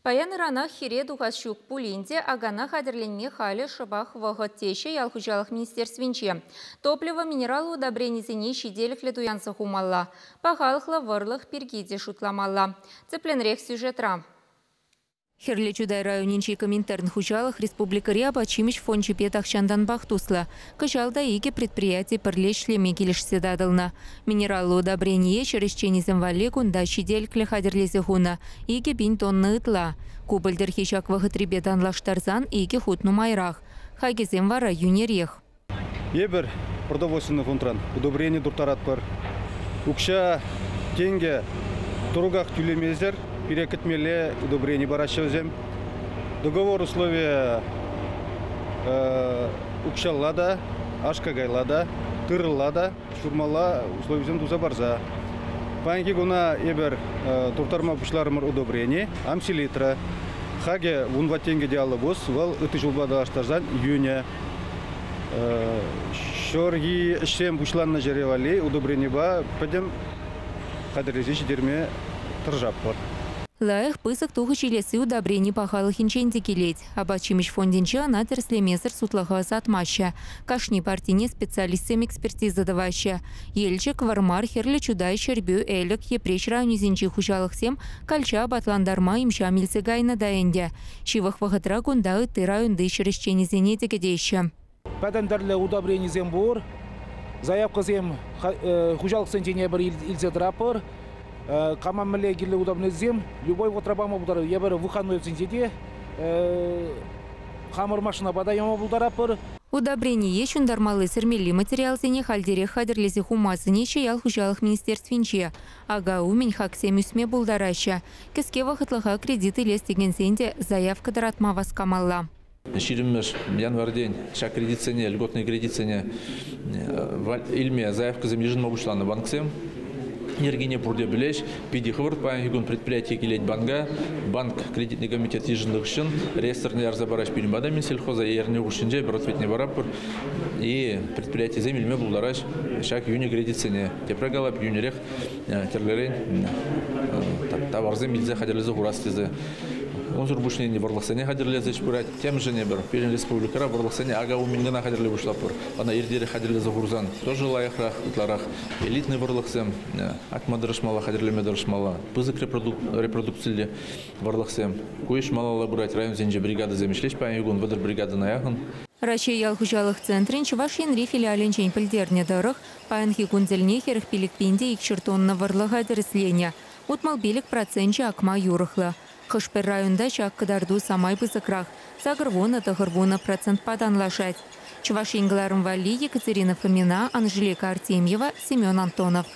Паян ранах хире духасшук пулинде, агана хадерленме хали шабах вағыттеші ялхужалық министерственче. Топливо минерал удобренизіне шиделік летуянсы хумалла. Пахалықла варлық пергиде шутламалла. Цепленрех сюжетра. Херлечудай районинчей коминтерн хужалых республика Ряба чимиш фончи петахчандан бахтусла. Кышалда ике предприятий пырлешлеме келешсе дадылна. Минераллы удобрение через ченизем вале кунда шидель клехадерлезе хуна. Ике бин тонны ытла. Кубылдер хищак вахытребедан лаштарзан ике хутну майрах. Хагезем вара юнерех. Ебер продовольственный фонтран. Удобрение дуртарат пар. Укша тенге туругах тюлемезер. Перекатмеле удобрение барашевзем. Договор условия укшаллада, ашкагайлада, тырлада, шурмала условием тузабарза. Панки гуна ебер туртарма бушлармар удобрение, амсилитра. Хаге вунватенге диалы бос, вал это жулбада аштарзан июня. Шорги шем бушланна жеревали удобрение ба, пойдем хадрезиш дерме торжаппар. Лаях пысок тухы чилесы удобрений пахалых инченде келеть. Абачимиш фондинча анатерсле месар сутлаха сатмаща. Кашни партине специалистам экспертиза даваща. Ельчик вармар херле чудай шербю элек епреш районизинчи хужалых сем кальча батландарма имша мильсе гайна даэнде. Шивах вахатра гунда ты районды шерещенизине текедеща. Патентарле удобрений зембур. Заявка зем хужалых сентине бір илзе драпор. Камамле гиле удобный зем, любой вот рабама будар, я беру выходной в синтете, хамор машина подаем бударапор. Удобрение шундармалы сырмели материал зене хальдере хадерлезе хумасыне чаял хужалых министерственче. Ага умень хаксем үсме булдараща. Кеске вахытлыха кредиты лес деген сенде заявка даратма васкамалла. Ширимеш январь день, ша кредитцене, льготный кредитцене, ильме заявка замежен могушлана банксем. Ергене бурде билеш, пиди хвырт паягун предприятие келет банга, банк кредитный комитет ежинных шин, реестрный арзабараш пилимбада мен сельхоза ерне ушинже бросветне барапур и предприятие земельме булдараш шак юни кредитцене. Тепрагалап юнерех терлерен товарзем билзе хадерлезе хурастезе. Он зурбушне не варласене хадерлезе шпурать, тем же не бер. Перен республика варласене ага умингана хадерле бушлапур. Она ирдере хадерлезе хурзан. Тоже лайхрах, утларах, элитный варласем. Атмадрышмала хадерлеме дырышмала. Пызык репродукцияле варласем. Куеш мала лабурать район зенже бригада земешлеш паягун вадыр бригада наяхан. Рашей ялхужалых центрин чувашин филиален чень пыльдерне дырых, паянхи гунзельне херых пилик пинде ик чертонна варлага дырысления. Утмал билик процентче акма юрыхла. Хышпер районда чак кадарду самай пызыкрах. Загырвона тагырвона процент паданлашать. Чувашин Гларым Вали, Екатерина Фомина, Анжелика Артемьева, Семен Антонов.